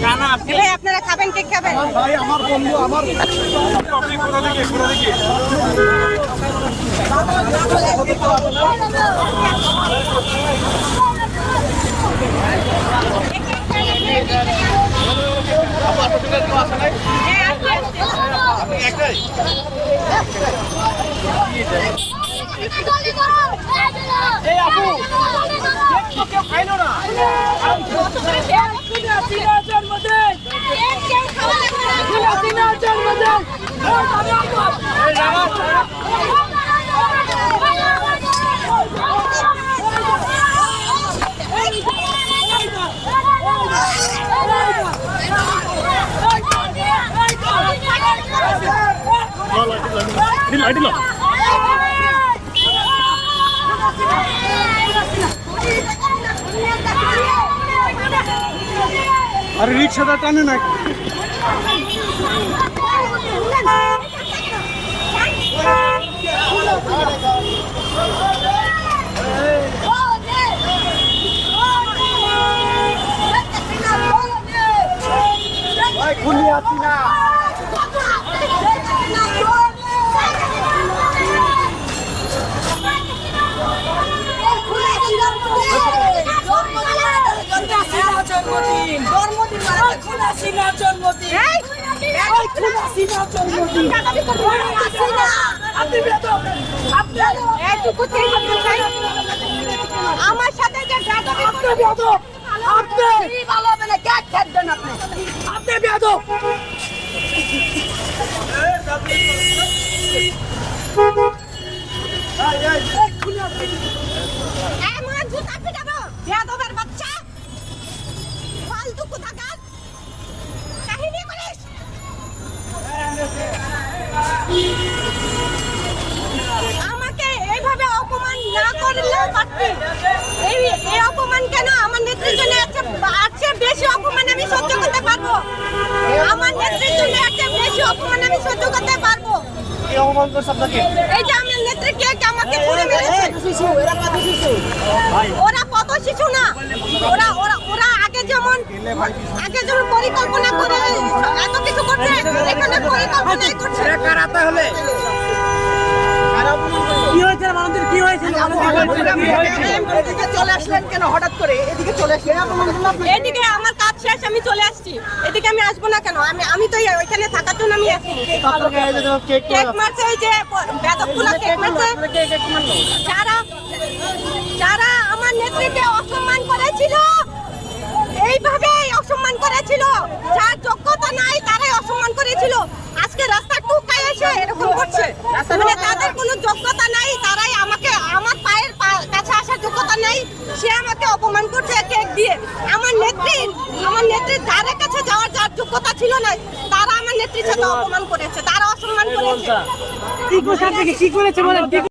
ভাই আপনারা খাবেন, কেক খাবেন? ভাই আমার বন্ধু আমার আরে রিক্সাটা টানে না খুলি আছি না আমার সাথে যে আপনি ভালো হবে না, কেক খাবেন আপনি বেয়াদব। বেয়াদবের বাচ্চা, ফালতু কোথাকার কাহিনী করিস। আমাকে এইভাবে অপমান না করলে পারতি। এই অপমান কেন? আমার নেত্রীর জন্য আছে বেশি অপমান আমি সহ্য করতে পারবো। আমার নেত্রীর জন্য আছে বেশি অপমান আমি সহ্য করতে পারবো। এই যে আমার নেত্রী কেক আমাকে পুরো মেরেছে। ওরা কত শিশু না, ওরা ওরা ওরা আগে যেমন পরিকল্পনা করে এত কিছু করছে, এখানে পরিকল্পনাই করছে। কি হয়েছে আমাদের? কি হয়েছে? এদিকে চলে আসলেন কেন হঠাৎ করে? এদিকে চলে আসলেন? এদিকে আমার কাজ শেষ, আমি চলে আসছি। এদিকে আমি আসবো না কেন? আমি তো ওইখানে থাকার জন্য আমি আসছি। কেক মারছে, এই যে বেদবগুলো কেক মারছে। যারা আমার নেত্রীকে অসম্মান করেছিল, এইভাবে অসম্মান করেছিল, যার যোগ্যতা নাই তারাই অসম্মান করেছিল। আজকে রাস্তা টুকাই এসে এরকম করছে, মানে তাদের কোনো যোগ্যতা নাই, তারাই আমাকে আমার পায়ের কাছে আসার যোগ্যতা নাই, সে আমাকে অপমান করছে কেক দিয়ে। আমার নেত্রীর ধারের কাছে যাওয়ার যার যোগ্যতা ছিল না, তারা আমার নেত্রীর সাথে অপমান করেছে, তারা অসম্মান করেছে। কি করেছে বলেন?